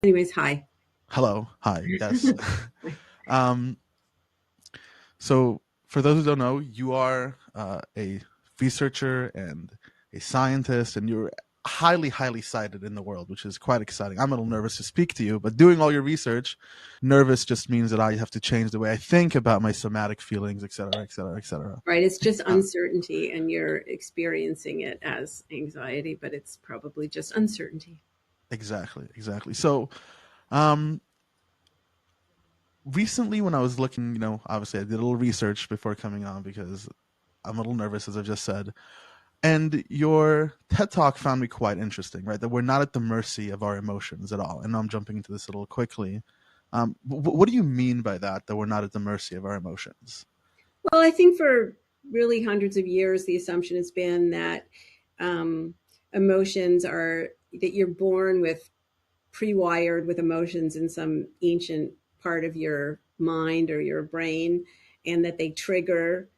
Anyways, hi. Hello. Hi. Yes. um, so, for those who don't know, you are a researcher and a scientist, and you're highly, highly cited in the world, which is quite exciting. I'm a little nervous to speak to you, but doing all your research, nervous just means that I have to change the way I think about my somatic feelings, et cetera, et cetera, et cetera. Right, it's just Uh, uncertainty, and you're experiencing it as anxiety, but it's probably just uncertainty. exactly, exactly. So, um, recently when I was looking, obviously I did a little research before coming on because I'm a little nervous, as I just said. And your TED Talk found me quite interesting, right? That we're not at the mercy of our emotions at all. And I'm jumping into this a little quickly. What do you mean by that, that we're not at the mercy of our emotions? Well, I think for really hundreds of years, the assumption has been that um, emotions are that you're born with pre-wired with emotions in some ancient part of your mind or your brain, and that they trigger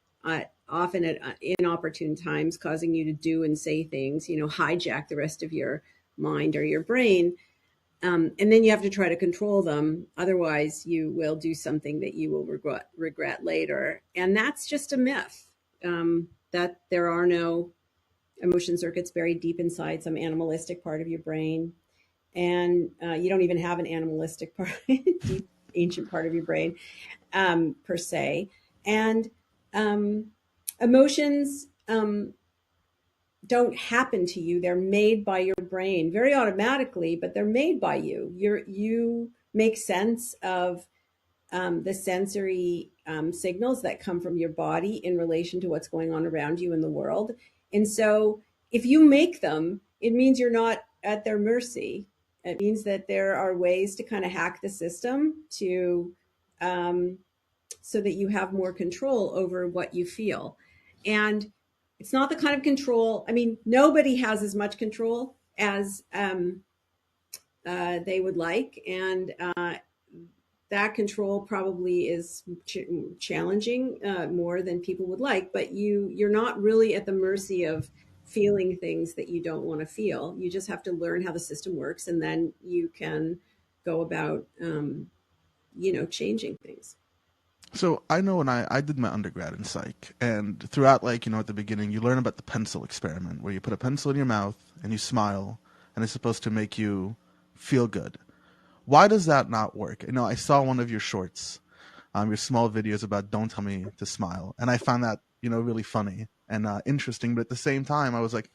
often at inopportune times, causing you to do and say things, hijack the rest of your mind or your brain. And then you have to try to control them. Otherwise, you will do something that you will regret later. And that's just a myth, that there are no emotion circuits buried deep inside some animalistic part of your brain. And you don't even have an animalistic part, deep ancient part of your brain, per se. And um, emotions don't happen to you. They're made by your brain very automatically, but they're made by you. You make sense of the sensory signals that come from your body in relation to what's going on around you in the world. And so if you make them, it means you're not at their mercy. It means that there are ways to kind of hack the system to um, so that you have more control over what you feel. And it's not the kind of control, I mean, nobody has as much control as they would like. And that control probably is challenging more than people would like, but you're not really at the mercy of feeling things that you don't want to feel. You just have to learn how the system works, and then you can go about changing things. So I know when I did my undergrad in psych, and throughout, at the beginning, you learn about the pencil experiment, where you put a pencil in your mouth and you smile, and it's supposed to make you feel good. Why does that not work? I saw one of your shorts, your small videos about "Don't tell me to smile," and I found that really funny and interesting. But at the same time, I was like,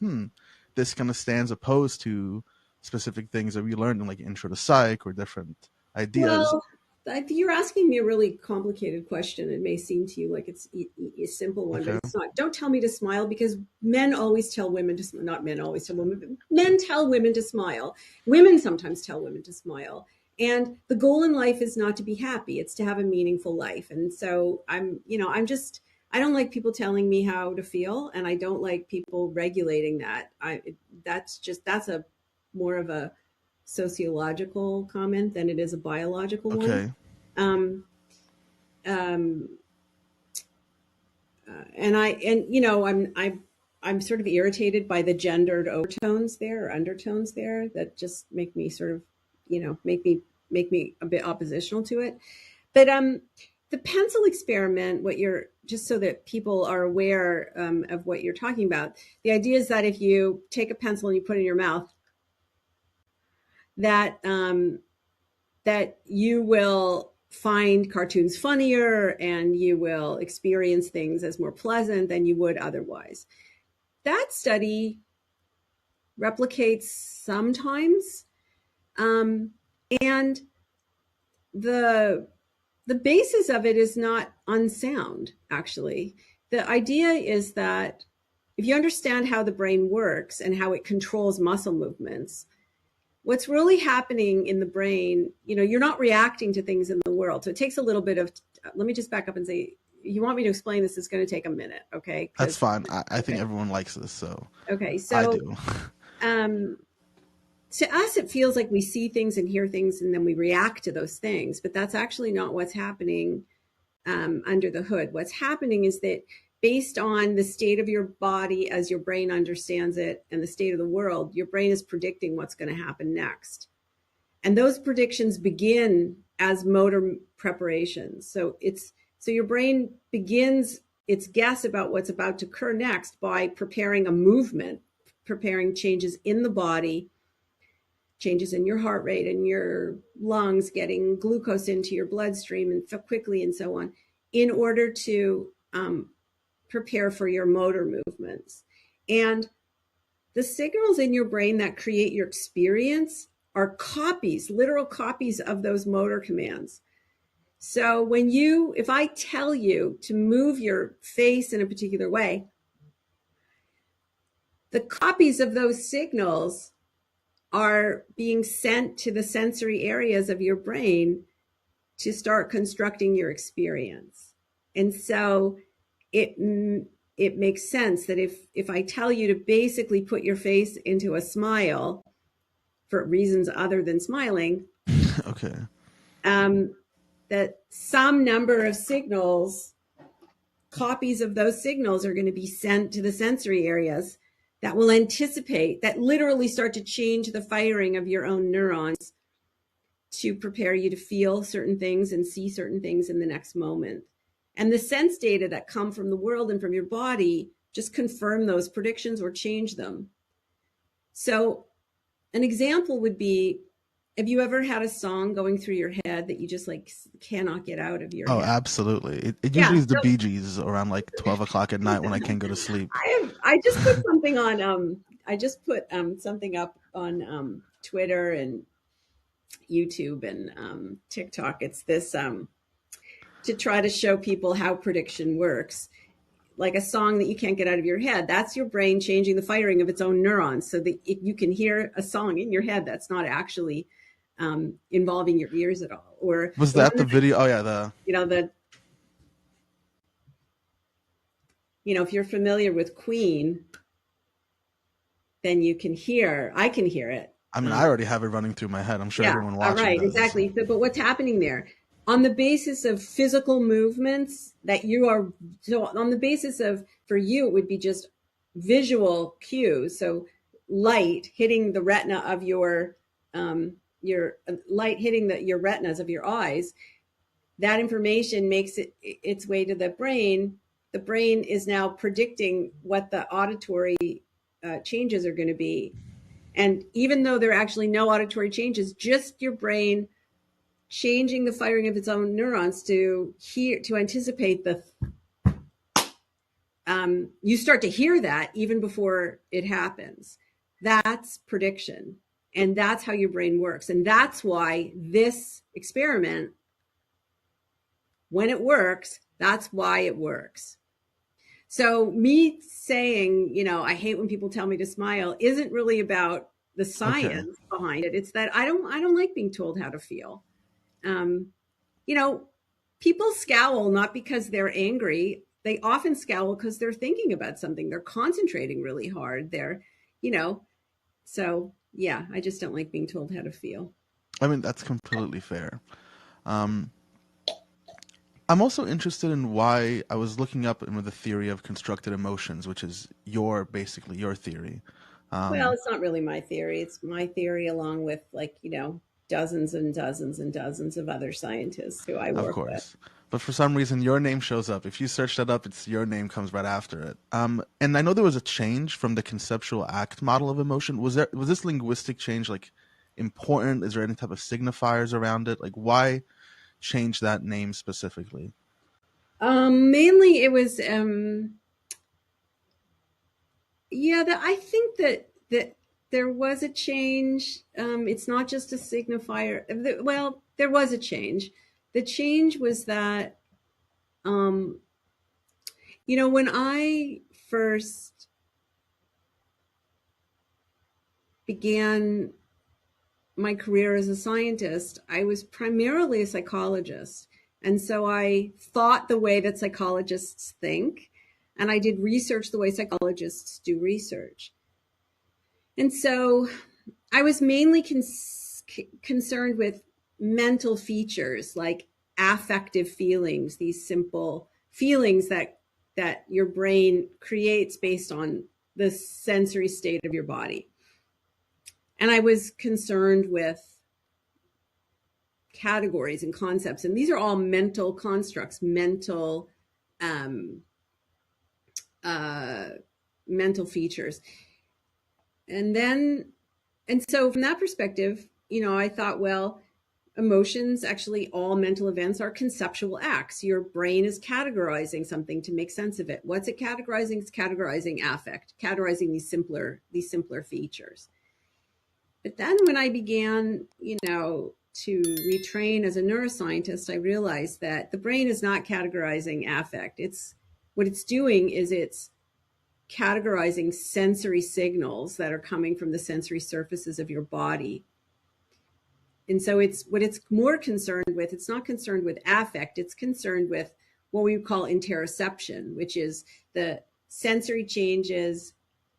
this kind of stands opposed to specific things that we learned in like Intro to Psych or different ideas. Well, you're asking me a really complicated question. It may seem to you like it's a simple one, but Okay, it's not. Don't tell me to smile, because men always tell women to smile. Not men always tell women, but men tell women to smile. Women sometimes tell women to smile. And the goal in life is not to be happy, it's to have a meaningful life. And so I don't like people telling me how to feel, and I don't like people regulating that. That's a more of a sociological comment than it is a biological one. okay, Um, um, and I'm sort of irritated by the gendered overtones there or undertones there that just make me sort of make me a bit oppositional to it. But the pencil experiment, what you're just so that people are aware of what you're talking about. The idea is that if you take a pencil and you put it in your mouth, that that you will find cartoons funnier and you will experience things as more pleasant than you would otherwise. That study replicates sometimes, um, and the the basis of it is not unsound. Actually, the idea is that if you understand how the brain works and how it controls muscle movements, what's really happening in the brain, you're not reacting to things in the world. So it takes a little bit of, let me just back up and say, you want me to explain this, it's going to take a minute. Okay. that's Because, fine. I think okay. everyone likes this, so Okay. I So, do. um, to us, it feels like we see things and hear things and then we react to those things, but that's actually not what's happening under the hood. What's happening is that based on the state of your body as your brain understands it and the state of the world, your brain is predicting what's going to happen next. And those predictions begin as motor preparations. So your brain begins its guess about what's about to occur next by preparing a movement, preparing changes in the body, changes in your heart rate and your lungs, getting glucose into your bloodstream and quickly and so on, in order to prepare for your motor movements. And the signals in your brain that create your experience are copies, literal copies of those motor commands. So if I tell you to move your face in a particular way, the copies of those signals are being sent to the sensory areas of your brain to start constructing your experience. And so it makes sense that if I tell you to basically put your face into a smile for reasons other than smiling, Okay. That some number of signals, copies of those signals, are going to be sent to the sensory areas that will anticipate, that literally start to change the firing of your own neurons to prepare you to feel certain things and see certain things in the next moment. And the sense data that come from the world and from your body just confirm those predictions or change them. So an example would be, have you ever had a song going through your head that you just like cannot get out of your Oh, head? absolutely. It Yeah. usually is the Bee Gees around like 12 o'clock at night when I can't go to sleep. I just put something on, I just put something up on Twitter and YouTube and TikTok. It's this to try to show people how prediction works. Like a song that you can't get out of your head, that's your brain changing the firing of its own neurons so that you can hear a song in your head that's not actually involving your ears at all. Or Was that the video? Oh yeah, if you're familiar with Queen, then I can hear it. I mean, I already have it running through my head. I'm sure everyone watching right, does. Exactly. So, but what's happening there? On the basis of physical movements on the basis of, for you, it would be just visual cues. So light hitting the retina of your light hitting your retinas of your eyes, that information makes its way to the brain. The brain is now predicting what the auditory changes are going to be. And even though there are actually no auditory changes, just your brain changing the firing of its own neurons to anticipate you start to hear that even before it happens. That's prediction. And that's how your brain works. And that's why this experiment, when it works, that's why it works. So me saying, I hate when people tell me to smile isn't really about the science behind it. It's that I don't like being told how to feel. People scowl not because they're angry. They often scowl because they're thinking about something. They're concentrating really hard. So yeah, I just don't like being told how to feel. I mean, that's completely fair. I'm also interested in why I was looking up into the theory of constructed emotions, which is basically your theory. Well, it's not really my theory. It's my theory along with dozens and dozens and dozens of other scientists who I work with. But for some reason, your name shows up. If you search that up, it's your name comes right after it. And I know there was a change from the conceptual act model of emotion. Was this linguistic change important? Is there any type of signifiers around it? Why change that name specifically? Mainly it was I think that there was a change. It's not just a signifier. Well, there was a change. The change was that, when I first began my career as a scientist, I was primarily a psychologist. And so I thought the way that psychologists think, and I did research the way psychologists do research. And so I was mainly concerned with mental features like affective feelings, these simple feelings that your brain creates based on the sensory state of your body. And I was concerned with categories and concepts, and these are all mental constructs, uh, mental features. And so from that perspective, I thought, well, emotions, actually all mental events, are conceptual acts. Your brain is categorizing something to make sense of it. What's it categorizing? It's categorizing affect, categorizing these simpler features. But then when I began, to retrain as a neuroscientist, I realized that the brain is not categorizing affect. What it's doing is it's categorizing sensory signals that are coming from the sensory surfaces of your body. And so it's more concerned with, it's not concerned with affect, it's concerned with what we call interoception, which is the sensory changes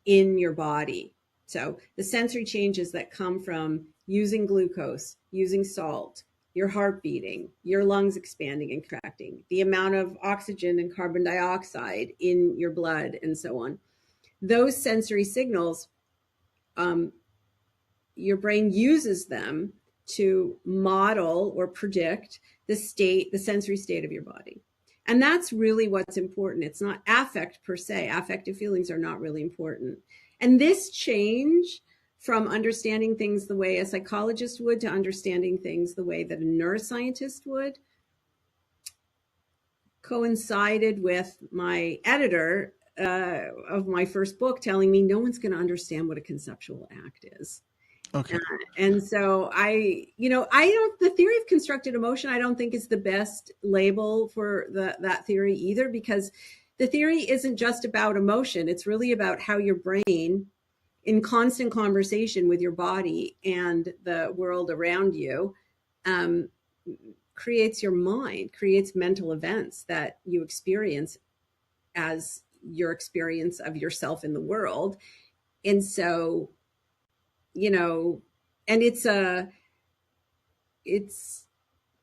in your body. So the sensory changes that come from using glucose, using salt, your heart beating, your lungs expanding and contracting, the amount of oxygen and carbon dioxide in your blood, and so on. Those sensory signals, your brain uses them to model or predict the sensory state of your body. And that's really what's important. It's not affect per se. Affective feelings are not really important. And this change from understanding things the way a psychologist would to understanding things the way that a neuroscientist would coincided with my editor of my first book telling me no one's going to understand what a conceptual act is. Okay. And so the theory of constructed emotion, I don't think is the best label for that theory either, because the theory isn't just about emotion. It's really about how your brain, in constant conversation with your body and the world around you, creates your mind, creates mental events that you experience as your experience of yourself in the world. And so, and it's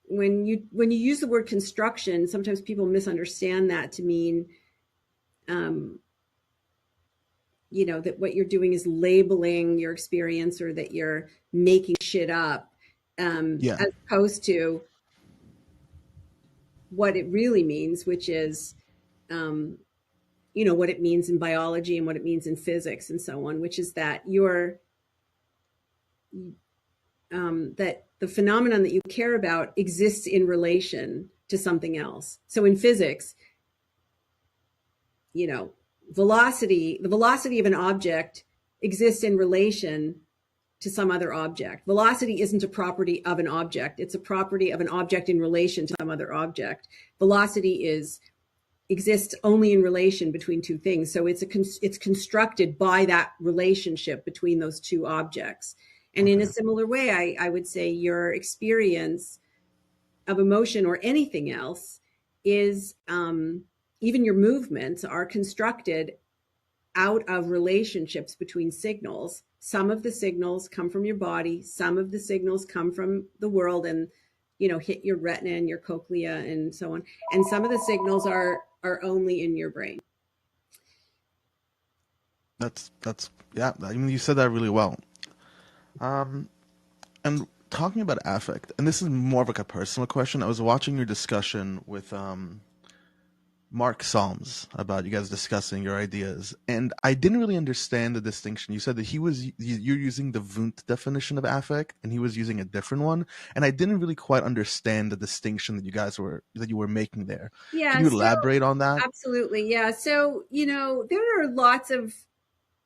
when you use the word construction, sometimes people misunderstand that to mean, that what you're doing is labeling your experience, or that you're making shit up, as opposed to what it really means, which is, what it means in biology and what it means in physics and so on, which is that that the phenomenon that you care about exists in relation to something else. So in physics, the velocity of an object exists in relation to some other object. Velocity isn't a property of an object. It's a property of an object in relation to some other object. Velocity exists only in relation between two things. So it's constructed by that relationship between those two objects. And in a similar way, I would say your experience of emotion or anything else is, even your movements are constructed out of relationships between signals. Some of the signals come from your body, some of the signals come from the world and, hit your retina and your cochlea and so on. And some of the signals are only in your brain. That's yeah. I mean, you said that really well. And talking about affect, and this is more of like a personal question. I was watching your discussion with Mark Solms about you guys discussing your ideas, and I didn't really understand the distinction. You said that you're using the Wundt definition of affect, and he was using a different one, and I didn't really quite understand the distinction that you were making there. Yeah, can you elaborate on that? Absolutely, yeah. So there are lots of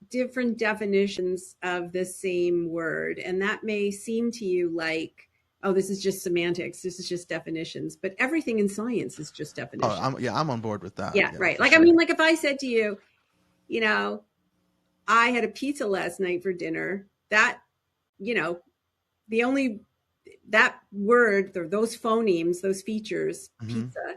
different definitions of the same word, and that may seem to you like, oh, this is just semantics, this is just definitions, but everything in science is just definitions. I'm on board with that. Yeah, right. Like, sure. I mean, like if I said to you, I had a pizza last night for dinner, that, that word, or those phonemes, those features, pizza,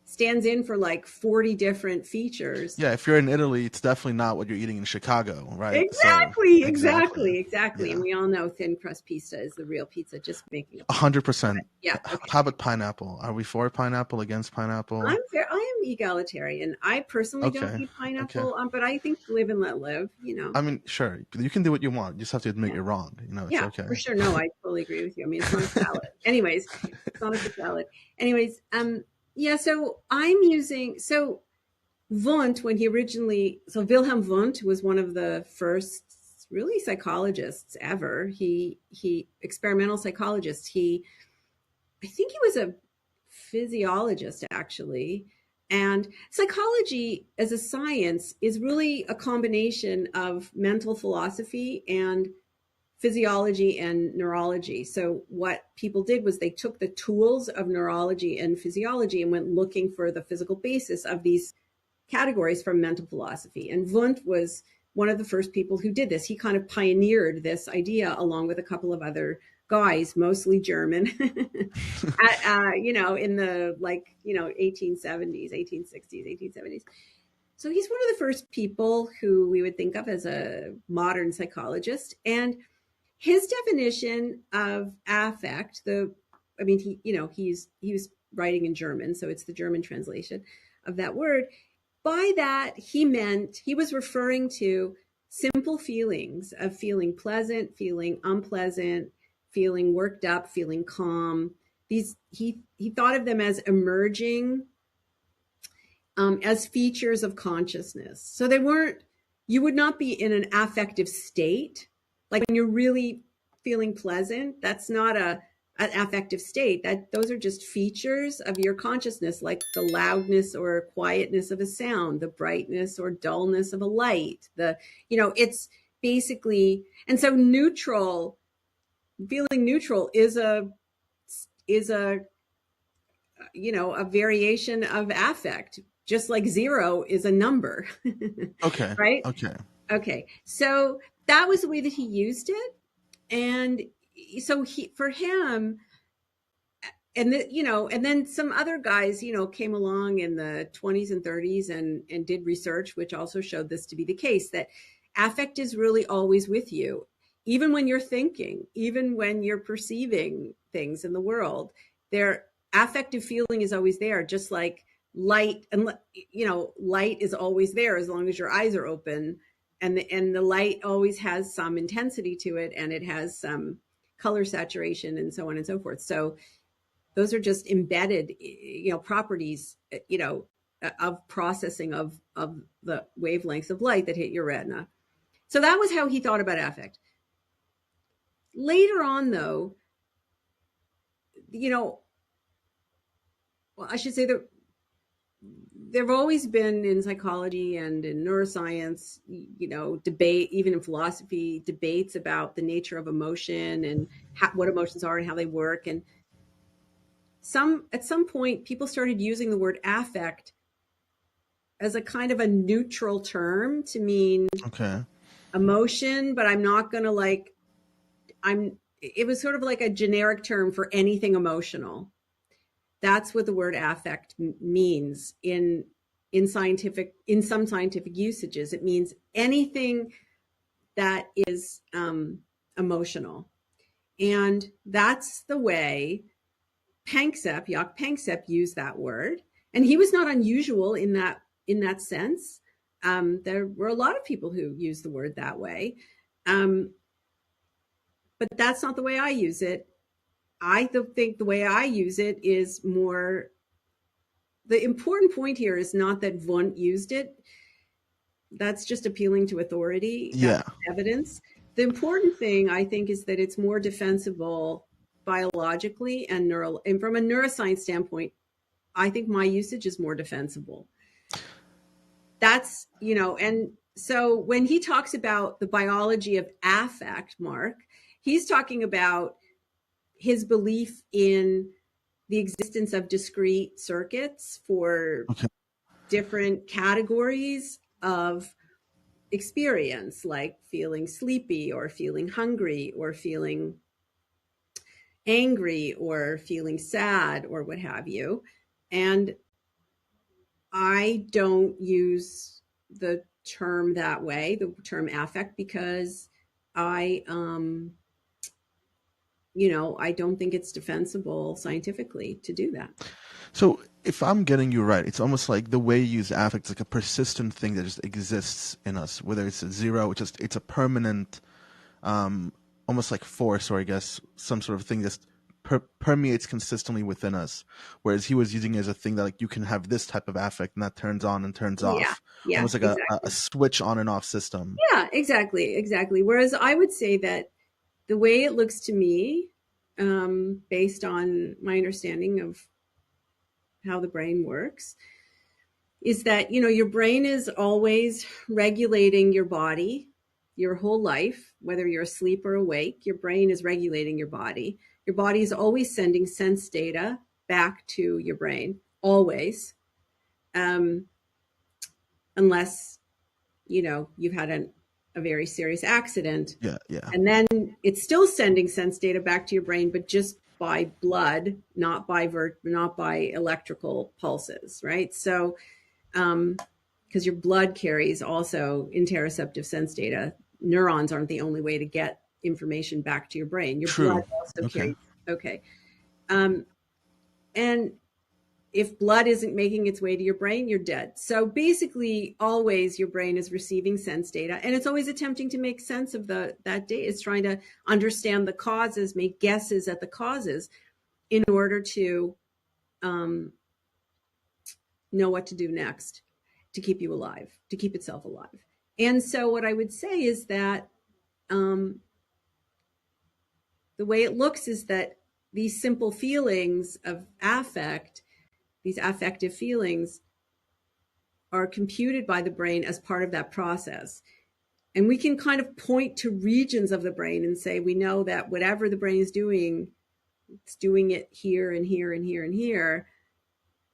stands in for like 40 different features. Yeah, if you're in Italy, it's definitely not what you're eating in Chicago, right? Exactly. Yeah. And we all know thin crust pizza is the real pizza, just making it 100%. Yeah. Okay. How about pineapple? Are we for pineapple, against pineapple? I am egalitarian. I personally don't eat pineapple, but I think live and let live, I mean, sure, you can do what you want. You just have to admit you're wrong. It's okay. For sure. No, I totally agree with you. I mean, it's not salad. Anyways, not a fruit salad. Anyways, yeah, so I'm using, so Wundt, when he originally, so Wilhelm Wundt was one of the first really psychologists ever. He experimental psychologist. I think he was a physiologist actually. And psychology as a science is really a combination of mental philosophy and physiology and neurology. So what people did was they took the tools of neurology and physiology and went looking for the physical basis of these categories from mental philosophy. And Wundt was one of the first people who did this. He kind of pioneered this idea along with a couple of other guys, mostly German, in the 1870s, 1860s, 1870s. So he's one of the first people who we would think of as a modern psychologist. And his definition of affect, he was writing in German, so it's the German translation of that word. By that, he was referring to simple feelings of feeling pleasant, feeling unpleasant, feeling worked up, feeling calm. He thought of them as emerging as features of consciousness. So you would not be in an affective state. Like when you're really feeling pleasant, that's not an affective state. Those are just features of your consciousness, like the loudness or quietness of a sound, the brightness or dullness of a light. It's basically, and so feeling neutral is a variation of affect, just like zero is a number. Okay. Right? Okay. Okay. So that was the way that he used it. And so for him, and then some other guys, came along in the 20s and 30s and did research, which also showed this to be the case, that affect is really always with you, even when you're thinking, even when you're perceiving things in the world. Their affective feeling is always there, just like light, and light is always there as long as your eyes are open, and the light always has some intensity to it, and it has some color saturation and so on and so forth. So those are just embedded, properties, of processing of the wavelengths of light that hit your retina. So that was how he thought about affect. Later on, though, I should say that there have always been in psychology and in neuroscience, debate, even in philosophy, debates about the nature of emotion and what emotions are and how they work. And at some point, people started using the word affect as a kind of a neutral term to mean emotion, but I'm not going to it was sort of like a generic term for anything emotional. That's what the word affect means in some scientific usages. It means anything that is emotional. And that's the way Jaak Panksepp used that word. And he was not unusual in that sense. There were a lot of people who used the word that way. But that's not the way I use it. I think the way I use it is more, the important point here is not that Wundt used it. That's just appealing to authority. Yeah. That's evidence. The important thing, I think, is that it's more defensible biologically and from a neuroscience standpoint. I think my usage is more defensible. That's, and so when he talks about the biology of affect, Mark, he's talking about his belief in the existence of discrete circuits for different categories of experience, like feeling sleepy or feeling hungry or feeling angry or feeling sad or what have you. And I don't use the term that way, the term affect, because I don't think it's defensible scientifically to do that. So if I'm getting you right, it's almost like the way you use affect is like a persistent thing that just exists in us, whether it's a zero, it's a permanent, almost like force, or I guess some sort of thing that's permeates consistently within us, whereas he was using it as a thing that like you can have this type of affect and that turns on and turns Yeah, off, yeah, almost like a exactly. switch on and off system. Yeah, exactly, exactly. Whereas I would say that the way it looks to me, based on my understanding of how the brain works, is that your brain is always regulating your body your whole life, whether you're asleep or awake. Your brain is regulating your body. Your body is always sending sense data back to your brain, always, um, unless you've had a very serious accident, Yeah, yeah. and then it's still sending sense data back to your brain, but just by blood, not by not by electrical pulses, right? So because your blood carries also interoceptive sense data. Neurons aren't the only way to get information back to your brain. Your blood True. also Okay. carries. Okay. Um, and if blood isn't making its way to your brain, you're dead. So basically, always your brain is receiving sense data, and it's always attempting to make sense of that data. It's trying to understand the causes, make guesses at the causes in order to um, know what to do next to keep you alive, to keep itself alive. And so, what I would say is that um, the way it looks is that these simple feelings of affect, these affective feelings, are computed by the brain as part of that process. And we can kind of point to regions of the brain and say, we know that whatever the brain is doing, it's doing it here and here and here and here,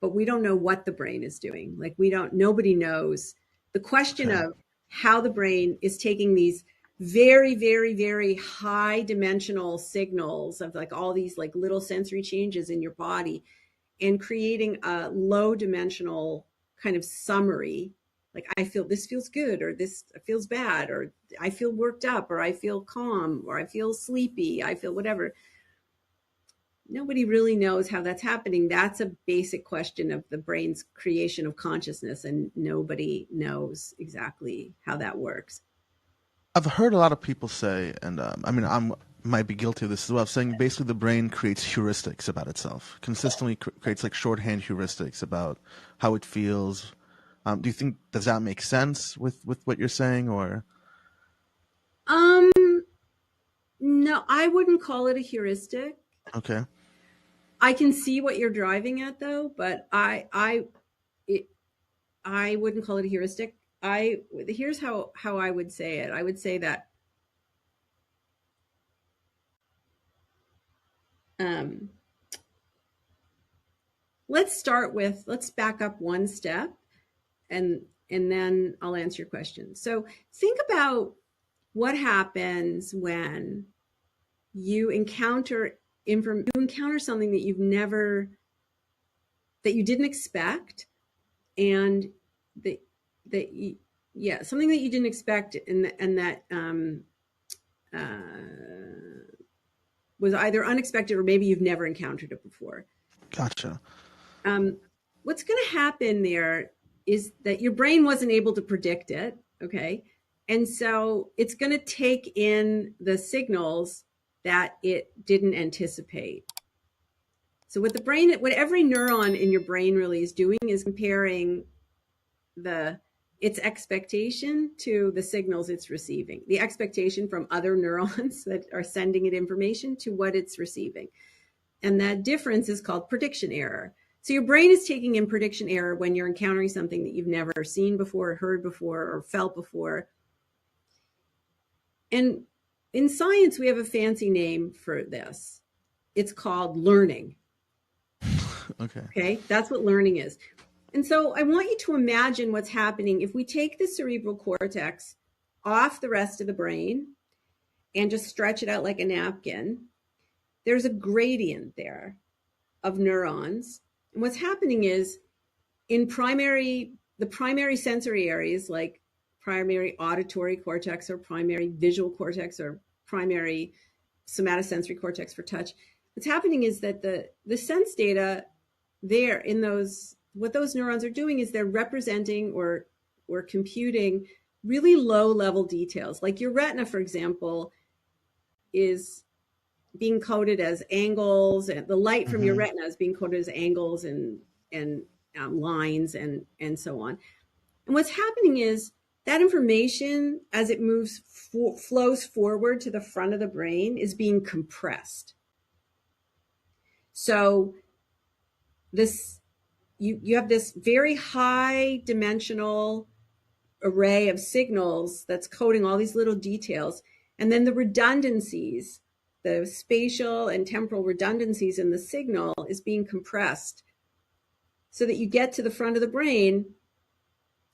but we don't know what the brain is doing. Like nobody knows. The question Okay. of how the brain is taking these very, very, very high dimensional signals of like all these like little sensory changes in your body and creating a low dimensional kind of summary. Like I feel this feels good, or this feels bad, or I feel worked up, or I feel calm, or I feel sleepy, I feel whatever. Nobody really knows how that's happening. That's a basic question of the brain's creation of consciousness, and nobody knows exactly how that works. I've heard a lot of people say, and I mean, I'm might be guilty of this as well, saying basically the brain creates heuristics about itself, consistently creates like shorthand heuristics about how it feels. Do you think does that make sense with what you're saying, or Um, no, I wouldn't call it a heuristic. okay, I can see what you're driving at, though, but it, I wouldn't call it a heuristic. Here's how I would say it. I would say that um, let's back up one step, and then I'll answer your question. So think about what happens when you encounter something that you didn't expect, and that that you, yeah, something that you didn't expect, and that was either unexpected or maybe you've never encountered it before. gotcha. um, what's going to happen there is that your brain wasn't able to predict it. Okay. And so it's going to take in the signals that it didn't anticipate. So what every neuron in your brain really is doing is comparing its expectation to the signals it's receiving, the expectation from other neurons that are sending it information to what it's receiving. And that difference is called prediction error. So your brain is taking in prediction error when you're encountering something that you've never seen before, heard before, or felt before. And in science, we have a fancy name for this. It's called learning. Okay, Okay, that's what learning is. And so I want you to imagine what's happening if we take the cerebral cortex off the rest of the brain and just stretch it out like a napkin. There's a gradient there of neurons. And what's happening is in the primary sensory areas like primary auditory cortex or primary visual cortex or primary somatosensory cortex for touch, what's happening is that the sense data there in those, what those neurons are doing is they're representing or computing really low level details. Like your retina, for example, is being coded as angles, and the light from your Mm-hmm. retina is being coded as angles and lines and so on. And what's happening is that information, as it moves flows forward to the front of the brain, is being compressed. So this you have this very high dimensional array of signals that's coding all these little details, and then the redundancies, the spatial and temporal redundancies in the signal, is being compressed so that you get to the front of the brain.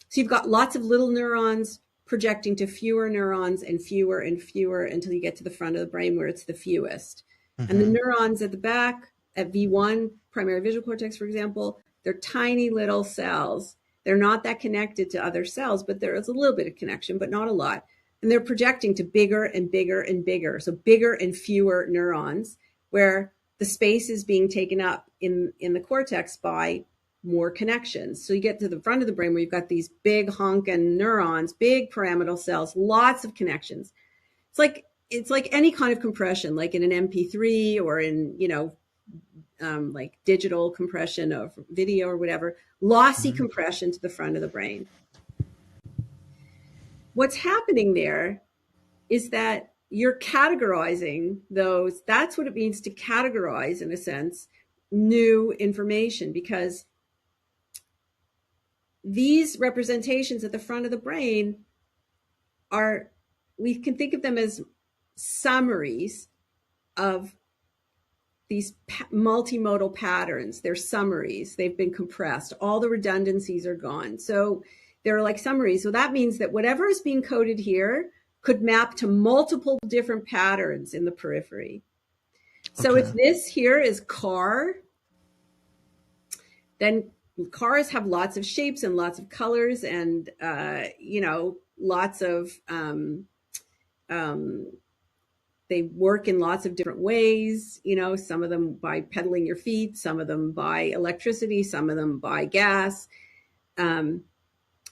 So you've got lots of little neurons projecting to fewer neurons and fewer until you get to the front of the brain where it's the fewest. And the Mm-hmm. neurons at the back, at V1, primary visual cortex, for example, they're tiny little cells. They're not that connected to other cells, but there is a little bit of connection, but not a lot. And they're projecting to bigger and bigger and bigger. So bigger and fewer neurons, where the space is being taken up in the cortex by more connections. So you get to the front of the brain where you've got these big honking neurons, big pyramidal cells, lots of connections. It's like any kind of compression, like in an MP3 or in, like digital compression of video or whatever, lossy Mm-hmm. compression to the front of the brain. What's happening there is that you're categorizing those. That's what it means to categorize, in a sense, new information, because these representations at the front of the brain are, we can think of them as summaries of these multimodal patterns. They're summaries. They've been compressed. All the redundancies are gone. So they're like summaries. So that means that whatever is being coded here could map to multiple different patterns in the periphery. So Okay. if this here is car, then cars have lots of shapes and lots of colors and, lots of, they work in lots of different ways, some of them by pedaling your feet, some of them by electricity, some of them by gas.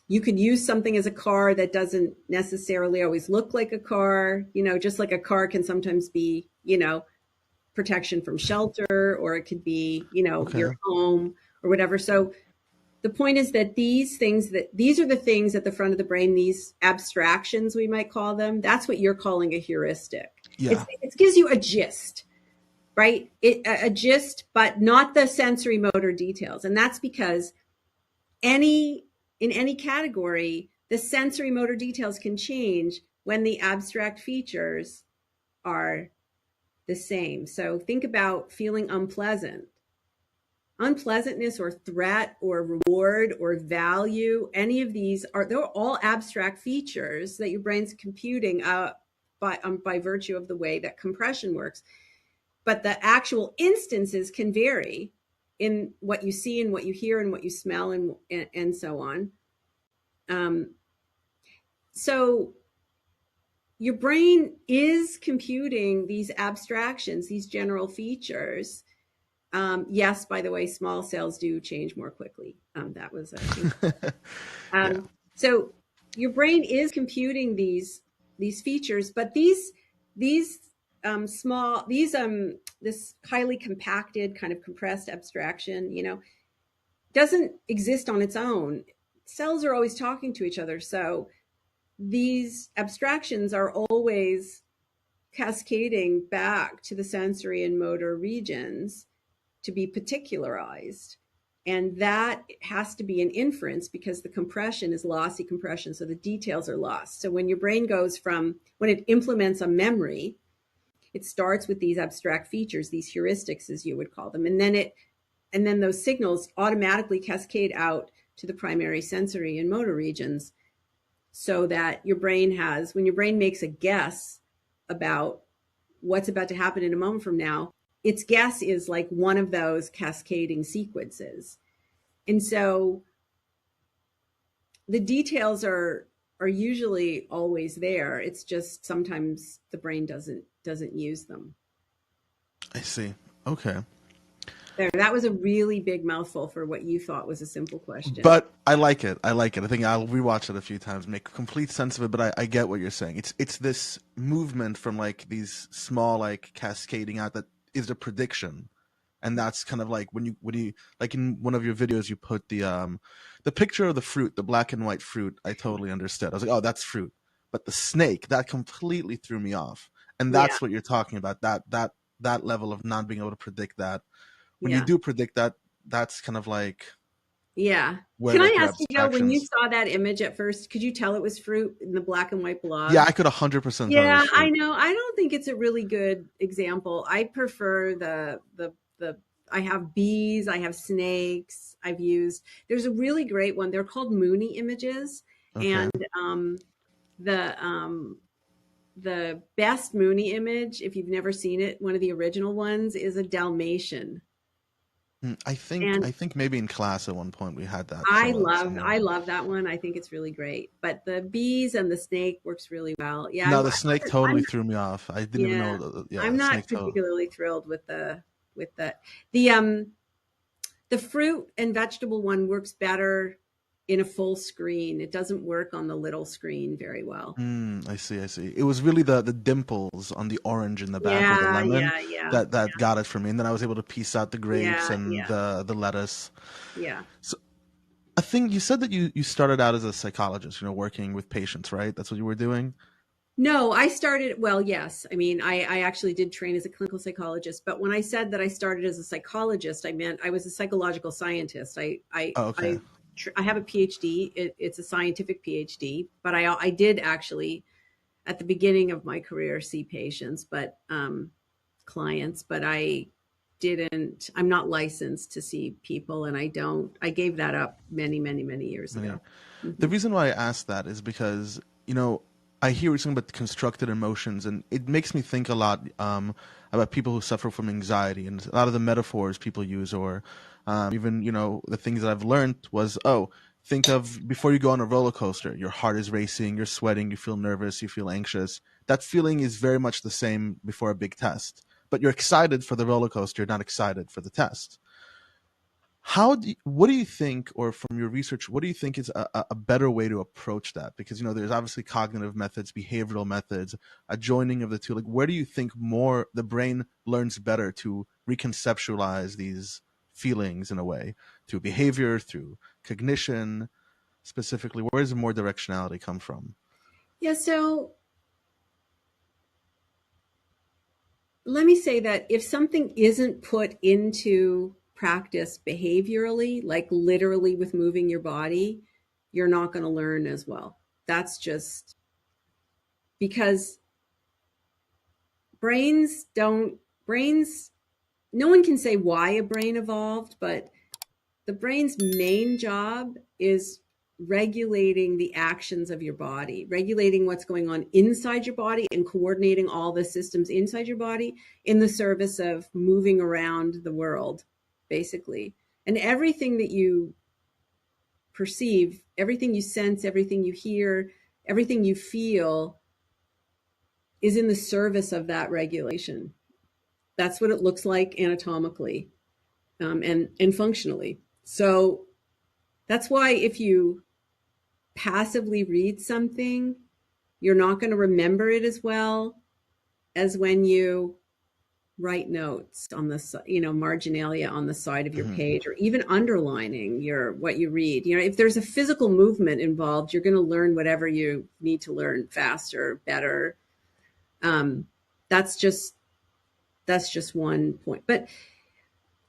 You could use something as a car that doesn't necessarily always look like a car, just like a car can sometimes be, protection from shelter, or it could be, your Okay. home or whatever. So the point is that these are the things at the front of the brain, these abstractions, we might call them. That's what you're calling a heuristic. Yeah. It gives you a gist, right? A gist, but not the sensory motor details. And that's because in any category, the sensory motor details can change when the abstract features are the same. So think about feeling unpleasant. Unpleasantness or threat or reward or value, any of these they're all abstract features that your brain's computing by virtue of the way that compression works. But the actual instances can vary in what you see and what you hear and what you smell and so on. So your brain is computing these abstractions, these general features. Yes, by the way, small cells do change more quickly. That was Yeah. so your brain is computing these features, but these small this highly compacted kind of compressed abstraction, doesn't exist on its own. Cells are always talking to each other, so these abstractions are always cascading back to the sensory and motor regions to be particularized. And that has to be an inference because the compression is lossy compression. So the details are lost. So when your brain when it implements a memory, it starts with these abstract features, these heuristics, as you would call them. And then those signals automatically cascade out to the primary sensory and motor regions, so that when your brain makes a guess about what's about to happen in a moment from now, its guess is like one of those cascading sequences. And so the details are usually always there. It's just sometimes the brain doesn't use them. I see. Okay. There, that was a really big mouthful for what you thought was a simple question. But I like it. I like it. I think I'll rewatch it a few times, make complete sense of it. But I get what you're saying. It's this movement from like these small like cascading out that is a prediction, and that's kind of like when you like in one of your videos you put the picture of the fruit, the black and white fruit. I totally understood. I was like, oh, that's fruit. But the snake, that completely threw me off, and Yeah, that's what you're talking about. That level of not being able to predict that. When you yeah, do predict that, that's kind of like yeah. where Can I like your ask you, Joe, when you abstractions. saw that image at first, could you tell it was fruit in the black and white Yeah, blob? I could 100% tell it was Yeah, I fruit. know. I don't think it's a really good example. I prefer the I have bees, I have snakes, I've used. There's a really great one. They're called Mooney images, Okay. and um the um the best Mooney image, if you've never seen it, one of the original ones is a Dalmatian. I think And I think maybe in class at one point we had that somewhere. I love that one. I think it's really great. But the bees and the snake works really well. Yeah, No, the snake totally I'm threw me off. I didn't even yeah, know. Yeah, I'm the not snake totally. particularly thrilled with the the um the fruit and vegetable one works better in a full screen. It doesn't work on the little screen very well. I see. I see. It was really the dimples on the orange in the back or the Yeah, lemon yeah, yeah, that got it for me, and then I was able to piece out the grapes yeah, and yeah, the lettuce. yeah. So I think you said that you started out as a psychologist, working with patients, right? That's what you were doing. No, I started, well, yes. I mean, I actually did train as a clinical psychologist, but when I said that I started as a psychologist, I meant I was a psychological scientist. Oh, okay. I have a PhD. It's a scientific PhD, but I did actually at the beginning of my career see patients, but clients, but I'm not licensed to see people, and I gave that up many, many, many years Many. ago. The Hmm. reason why I ask that is because, I hear you saying about the constructed emotions, and it makes me think a lot about people who suffer from anxiety. And a lot of the metaphors people use, or even, the things that I've learned was, oh, think of before you go on a roller coaster, your heart is racing, you're sweating, you feel nervous, you feel anxious. That feeling is very much the same before a big test. But you're excited for the roller coaster, you're not excited for the test. What do you think, or from your research, what do you think is a better way to approach that? Because there's obviously cognitive methods, behavioral methods, a joining of the two. Like, where do you think more the brain learns better to reconceptualize these feelings in a way, through behavior, through cognition, specifically? Where does more directionality come from? Yeah, so let me say that if something isn't put into practice behaviorally, like literally with moving your body, you're not going to learn as well. That's just because brains don't, brains, no one can say why a brain evolved, but the brain's main job is regulating the actions of your body, regulating what's going on inside your body and coordinating all the systems inside your body in the service of moving around the world, basically. And everything that you perceive, everything you sense, everything you hear, everything you feel is in the service of that regulation. That's what it looks like anatomically, and functionally. So that's why if you passively read something, you're not going to remember it as well as when you write notes on the marginalia on the side of your Hmm. page, or even underlining your what you read. If there's a physical movement involved, you're going to learn whatever you need to learn faster, better. um, that's just that's just one point. But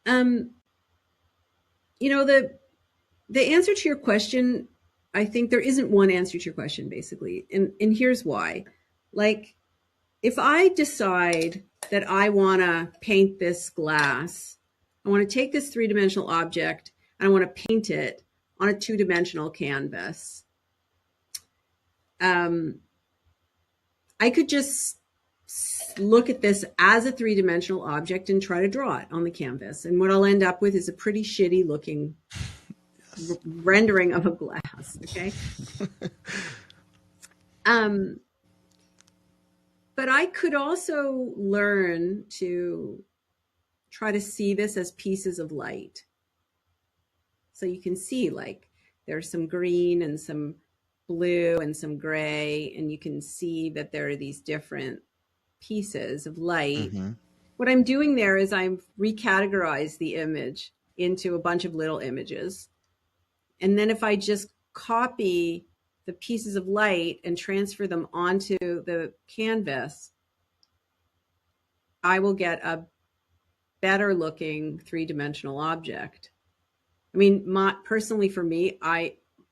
um, the answer to your question, I think there isn't one answer to your question, basically, and here's why. Like, if I decide that I want to paint this glass, I want to take this three-dimensional object and I want to paint it on a two-dimensional canvas. Um, I could just look at this as a three-dimensional object and try to draw it on the canvas. And what I'll end up with is a pretty shitty looking Yes. rendering of a glass. Okay. Um, but I could also learn to try to see this as pieces of light. So you can see like there's some green and some blue and some gray, and you can see that there are these different pieces of light. Mm-hmm. What I'm doing there is I've recategorized the image into a bunch of little images. And then if I just copy the pieces of light and transfer them onto the canvas, I will get a better looking three-dimensional object. I mean, personally for me,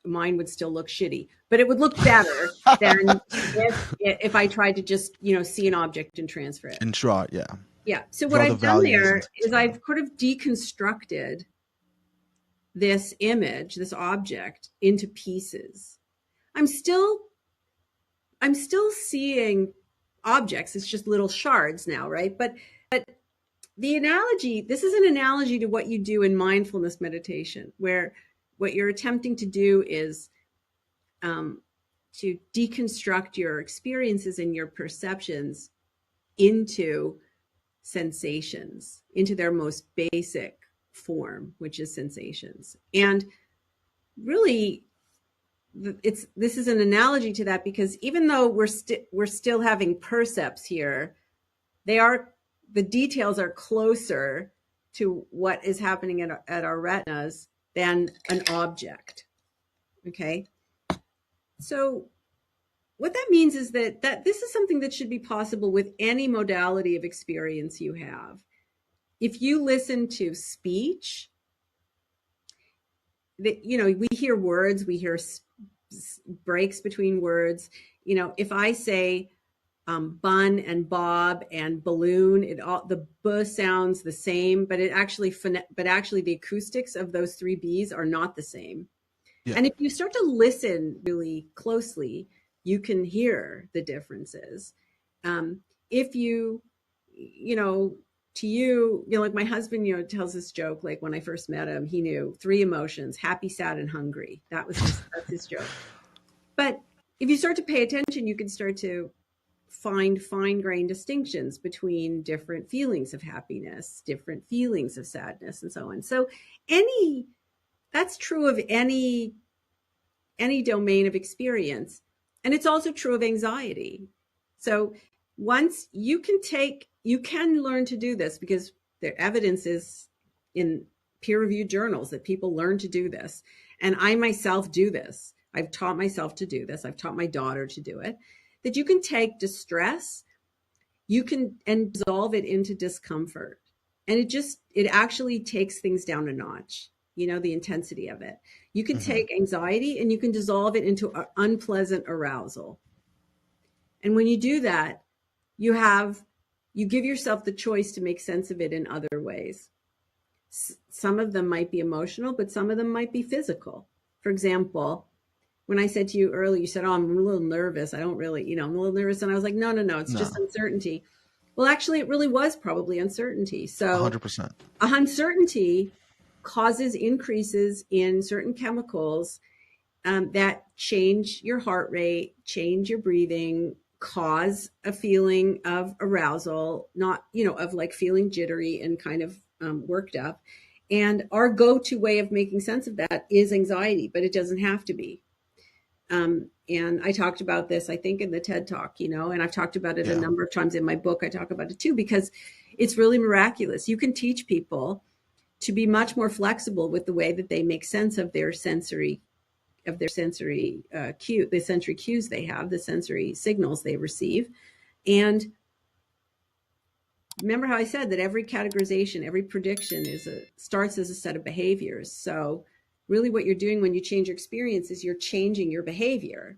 mine would still look shitty, but it would look better than if I tried to just, see an object and transfer it. And draw it, yeah. Yeah. So what Draw the I've done values there into is the I've kind of deconstructed this image, this object, into pieces. I'm still seeing objects. It's just little shards now, right? But the analogy, this is an analogy to what you do in mindfulness meditation, where what you're attempting to do is to deconstruct your experiences and your perceptions into sensations, into their most basic form, which is sensations. And really, this is an analogy to that, because even though we're still having percepts here, the details are closer to what is happening at our retinas than an object. Okay. So what that means is that this is something that should be possible with any modality of experience you have. If you listen to speech, we hear words, we hear breaks between words. If I say bun and bob and balloon, the b sounds the same, but actually the acoustics of those three B's are not the same. Yeah. And if you start to listen really closely, you can hear the differences. If like my husband, tells this joke, like when I first met him, he knew 3 emotions: happy, sad, and hungry. That's his joke. But if you start to pay attention, you can start to find fine-grained distinctions between different feelings of happiness, different feelings of sadness, and so on. So that's true of any domain of experience. And it's also true of anxiety. So once you can learn to do this, because the evidence is in peer-reviewed journals that people learn to do this. And I myself do this. I've taught myself to do this. I've taught my daughter to do it. That you can take distress, and dissolve it into discomfort. And it actually takes things down a notch, the intensity of it. You can take anxiety and you can dissolve it into unpleasant arousal. And when you do that, you give yourself the choice to make sense of it in other ways. Some of them might be emotional, but some of them might be physical. For example, when I said to you earlier, you said, "Oh, I'm a little nervous. I don't really, I'm a little nervous." And I was like, no, it's just uncertainty. Well, actually, it really was probably uncertainty. So 100%. Uncertainty causes increases in certain chemicals that change your heart rate, change your breathing, cause a feeling of arousal, not, of like feeling jittery and kind of worked up. And our go-to way of making sense of that is anxiety, but it doesn't have to be. And I talked about this, I think, in the TED Talk, and I've talked about it a number of times in my book. I talk about it too, because it's really miraculous. You can teach people to be much more flexible with the way that they make sense of their sensory cue, the sensory cues they have, the sensory signals they receive. And remember how I said that every categorization, every prediction starts as a set of behaviors. So really what you're doing when you change your experience is you're changing your behavior.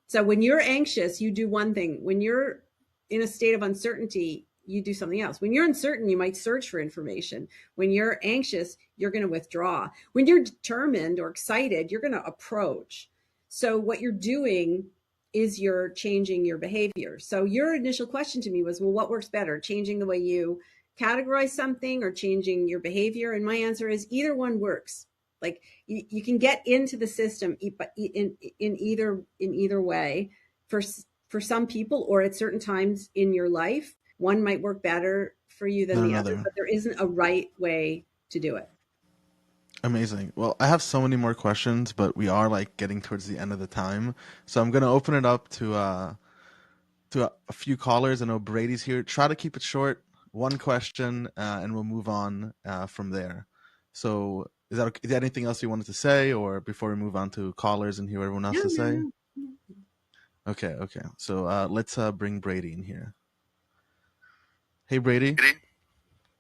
So when you're anxious, you do one thing. When you're in a state of uncertainty, you do something else. When you're uncertain, you might search for information. When you're anxious, you're going to withdraw. When you're determined or excited, you're going to approach. So what you're doing is you're changing your behavior. So your initial question to me was, well, what works better, changing the way you categorize something or changing your behavior? And my answer is either one works. Like you can get into the system in either way for some people, or at certain times in your life. One might work better for you than than the other, another. but there isn't a right way to do it. Amazing. Well, I have so many more questions, but we are like getting towards the end of the time, so I'm gonna open it up to a few callers. I know Brady's here. Try to keep it short, one question, and we'll move on from there. So, is there anything else you wanted to say, or before we move on to callers and hear what everyone else No, to no, say? no. Okay, okay. So let's bring Brady in here. Hey, Brady.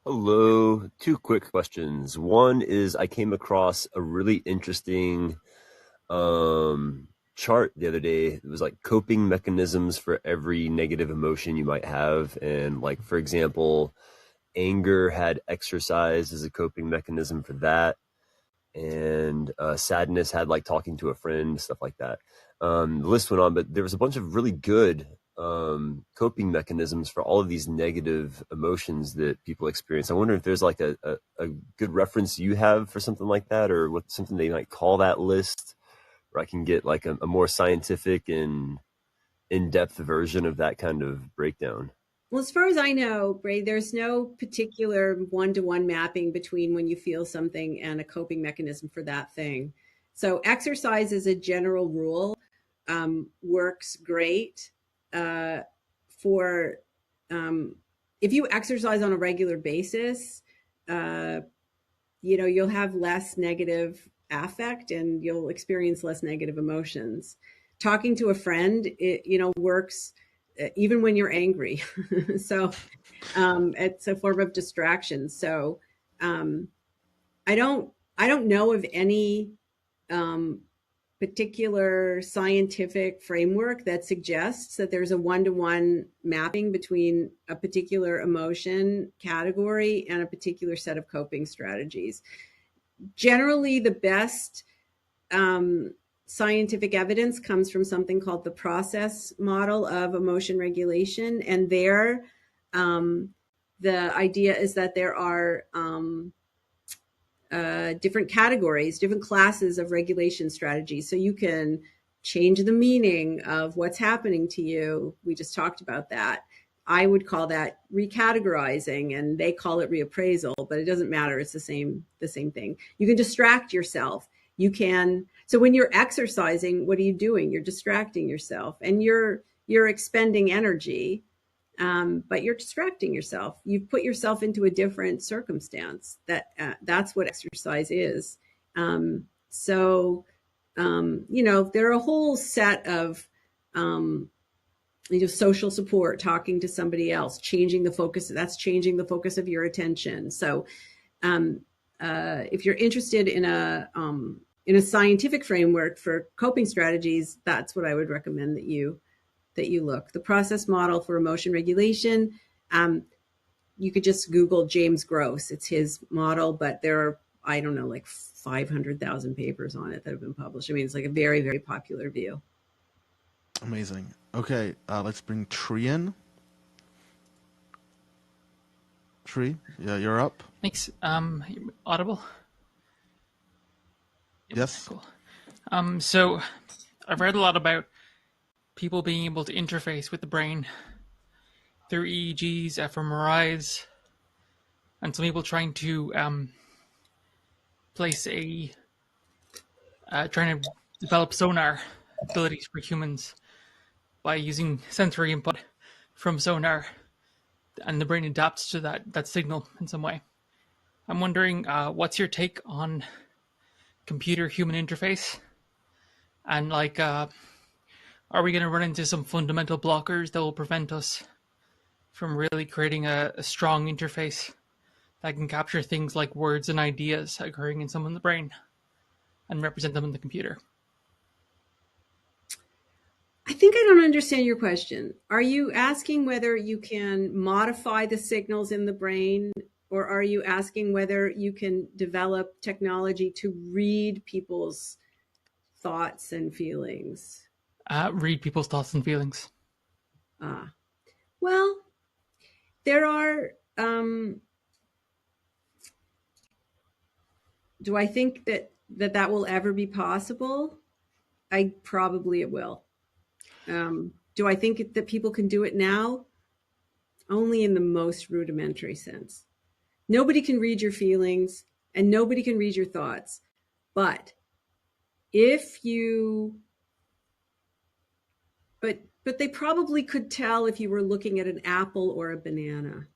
Hello. Two quick questions. One is I came across a really interesting chart the other day. It was like coping mechanisms for every negative emotion you might have. And like, for example, anger had exercise as a coping mechanism for that. And sadness had like talking to a friend, stuff like that. The list went on, but there was a bunch of really good coping mechanisms for all of these negative emotions that people experience. I wonder if there's like a good reference you have for something like that, or what something they might call that list, where I can get like a more scientific and in-depth version of that kind of breakdown. Well, as far as I know, Bray, there's no particular one-to-one mapping between when you feel something and a coping mechanism for that thing. So exercise as a general rule works great for if you exercise on a regular basis, uh, you'll have less negative affect and you'll experience less negative emotions. Talking to a friend, works even when you're angry. So it's a form of distraction. So um, I don't know of any um, particular scientific framework that suggests that there's a one-to-one mapping between a particular emotion category and a particular set of coping strategies. Generally, the best um, scientific evidence comes from something called the process model of emotion regulation. And there, the idea is that there are different categories, different classes of regulation strategies. So you can change the meaning of what's happening to you. We just talked about that. I would call that recategorizing, and they call it reappraisal, but it doesn't matter. It's the same thing. You can distract yourself. You can. So when you're exercising, what are you doing? You're distracting yourself, and you're expending energy, but you're distracting yourself. You've put yourself into a different circumstance. That's what exercise is. So there are a whole set of social support, talking to somebody else, changing the focus. That's changing the focus of your attention. So um, if you're interested in a scientific framework for coping strategies, that's what I would recommend that you look. The process model for emotion regulation. You could just Google James Gross. It's his model, but there are, I don't know, like 500,000 papers on it that have been published. I mean, it's like a very, very popular view. Amazing. Okay, let's bring Tree in. Tree, yeah, you're up. Thanks. Audible? Yes. Cool. So I've read a lot about people being able to interface with the brain through EEGs, fMRIs, and some people trying to trying to develop sonar abilities for humans by using sensory input from sonar, and the brain adapts to that signal in some way. I'm wondering, what's your take on computer-human interface? And are we going to run into some fundamental blockers that will prevent us from really creating a strong interface that can capture things like words and ideas occurring in someone's brain and represent them in the computer? I think I don't understand your question. Are you asking whether you can modify the signals in the brain, or are you asking whether you can develop technology to read people's thoughts and feelings? Read people's thoughts and feelings. Well, there are. Do I think that will ever be possible? Probably it will. Do I think that people can do it now? only in the most rudimentary sense. Nobody can read your feelings and nobody can read your thoughts. But if you, but they probably could tell if you were looking at an apple or a banana,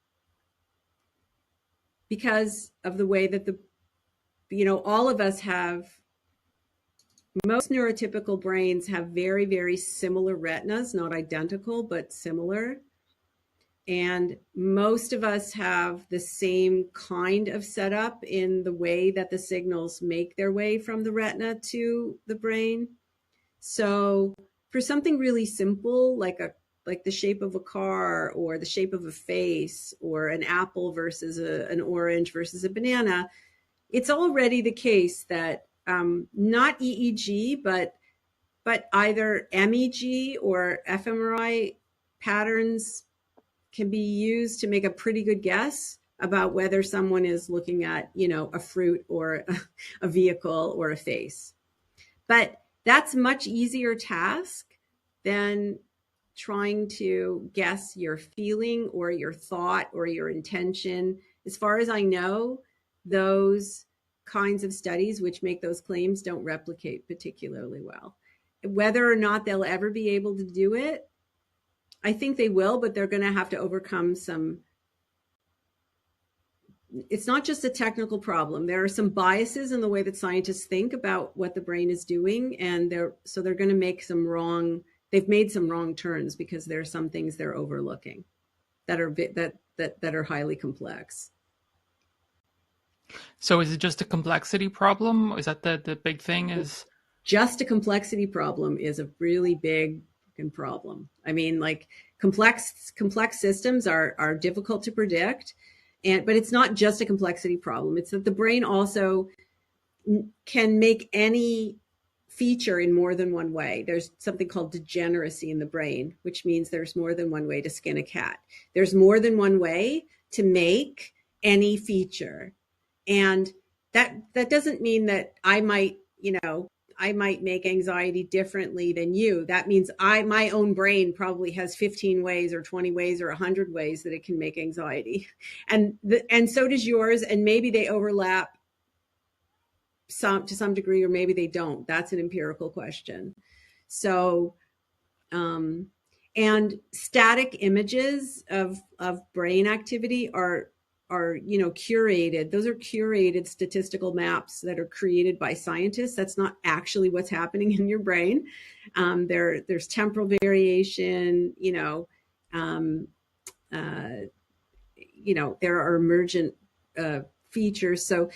because of the way that all of us have, most neurotypical brains have very, very similar retinas, not identical, but similar. And most of us have the same kind of setup in the way that the signals make their way from the retina to the brain. So for something really simple, like the shape of a car or the shape of a face or an apple versus an orange versus a banana, it's already the case that not EEG, but either MEG or fMRI patterns can be used to make a pretty good guess about whether someone is looking at, a fruit or a vehicle or a face. But that's a much easier task than trying to guess your feeling or your thought or your intention. As far as I know, those kinds of studies which make those claims don't replicate particularly well. Whether or not they'll ever be able to do it, I think they will, but they're going to have to overcome some. It's not just a technical problem. There are some biases in the way that scientists think about what the brain is doing, and they're going to make some wrong. They've made some wrong turns because there are some things they're overlooking that are highly complex. So is it just a complexity problem? Is that the big thing? Is just a complexity problem is a really big problem. I mean, like complex systems are difficult to predict, but it's not just a complexity problem. It's that the brain also can make any feature in more than one way. There's something called degeneracy in the brain, which means there's more than one way to skin a cat. There's more than one way to make any feature. And that doesn't mean that I might make anxiety differently than you. That means my own brain probably has 15 ways or 20 ways or 100 ways that it can make anxiety. And so does yours. And maybe they overlap to some degree, or maybe they don't. That's an empirical question. So, and static images of brain activity are curated. Those are curated statistical maps that are created by scientists. That's not actually what's happening in your brain. There's temporal variation, there are emergent features. So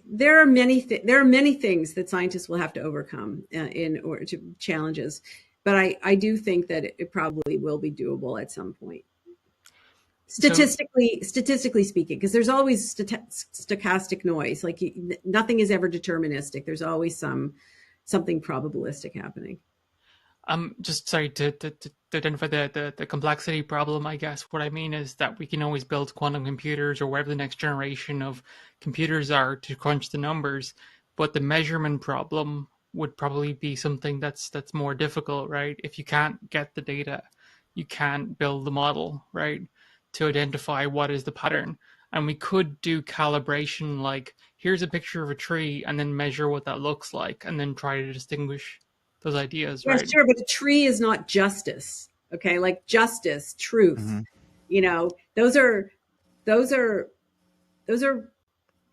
there are many things that scientists will have to overcome in order to challenges. But I do think that it probably will be doable at some point. Statistically speaking, because there's always stochastic noise. Like nothing is ever deterministic. There's always something probabilistic happening. Just sorry to identify the complexity problem. I guess what I mean is that we can always build quantum computers or whatever the next generation of computers are to crunch the numbers, but the measurement problem would probably be something that's more difficult, right? If you can't get the data, you can't build the model, right, to identify what is the pattern. And we could do calibration, like here's a picture of a tree and then measure what that looks like and then try to distinguish those ideas, right? Yeah, sure, but a tree is not justice. Okay, like justice, truth. Mm-hmm. Those are.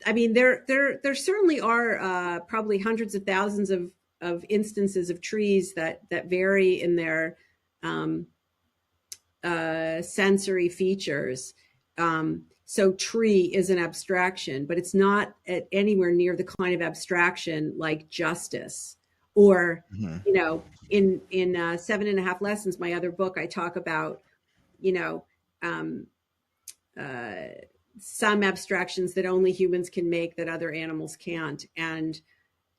I mean, there certainly are probably hundreds of thousands of instances of trees that vary in their sensory features. So tree is an abstraction, but it's not anywhere near the kind of abstraction like justice. Or, mm-hmm. In 7.5 Lessons, my other book, I talk about, some abstractions that only humans can make that other animals can't. And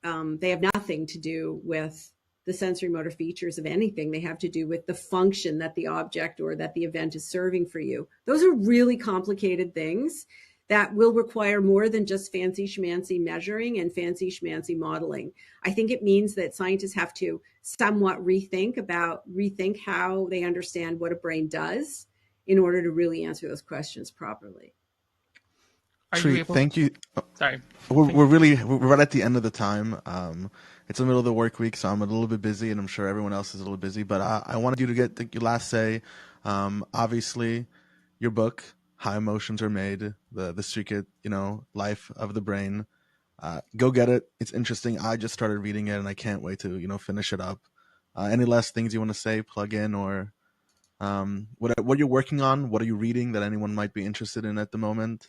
they have nothing to do with the sensory motor features of anything. They have to do with the function that the object or that the event is serving for you. Those are really complicated things that will require more than just fancy schmancy measuring and fancy schmancy modeling. I think it means that scientists have to somewhat rethink how they understand what a brain does in order to really answer those questions properly. Are you Treat, able? thank you. Sorry. We're right at the end of the time. It's the middle of the work week, so I'm a little bit busy, and I'm sure everyone else is a little busy. But I wanted you to get your last say. Obviously, your book, How Emotions Are Made, the secret, life of the brain. Go get it. It's interesting. I just started reading it, and I can't wait to finish it up. Any last things you want to say, plug in, or what you're working on? What are you reading that anyone might be interested in at the moment?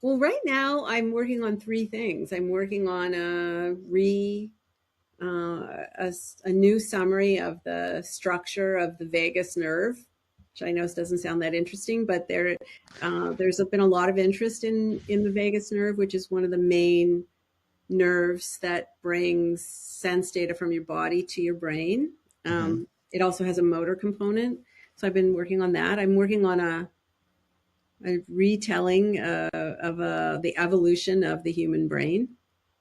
Well, right now I'm working on three things. I'm working on a new summary of the structure of the vagus nerve, which I know doesn't sound that interesting, but there's been a lot of interest in the vagus nerve, which is one of the main nerves that brings sense data from your body to your brain. It also has a motor component. So I've been working on that. I'm working on a retelling of the evolution of the human brain,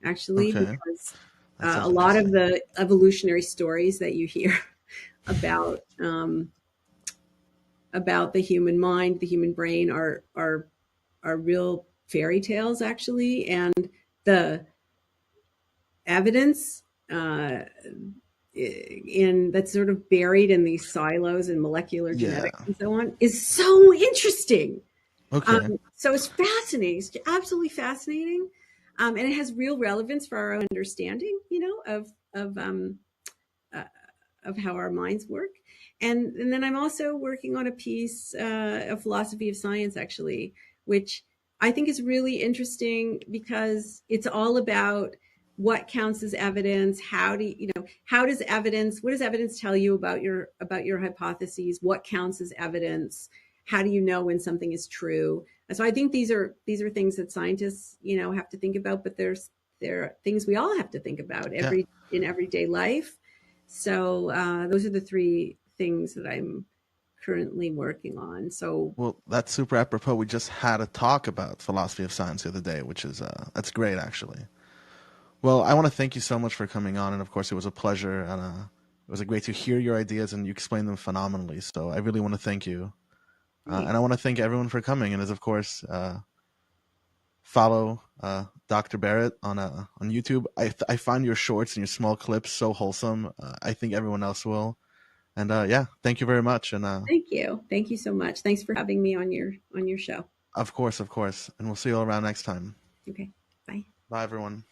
actually, Okay. because That sounds a lot of interesting. the evolutionary stories that you hear about the human mind, the human brain, are real fairy tales, actually, and the evidence that's sort of buried in these silos in molecular Yeah. genetics and so on is so interesting. Okay. So it's fascinating. It's absolutely fascinating, and it has real relevance for our own understanding, uh, of how our minds work. And then I'm also working on a piece of philosophy of science, actually, which I think is really interesting because it's all about what counts as evidence. What does evidence tell you about your hypotheses? What counts as evidence? How do you know when something is true? And so I think these are things that scientists, have to think about, but there are things we all have to think about Yeah. in everyday life. So those are the three things that I'm currently working on. So Well, that's super apropos. We just had a talk about philosophy of science the other day, which is that's great, actually. Well, I want to thank you so much for coming on, and of course, it was a pleasure, and it was great to hear your ideas, and you explained them phenomenally. So I really want to thank you, great. and I want to thank everyone for coming. And as of course, follow Dr. Barrett on YouTube. I find your shorts and your small clips so wholesome. I think everyone else will. And yeah, thank you very much. And Thank you so much. Thanks for having me on your show. of course, and we'll see you all around next time. Okay, bye. Bye, everyone.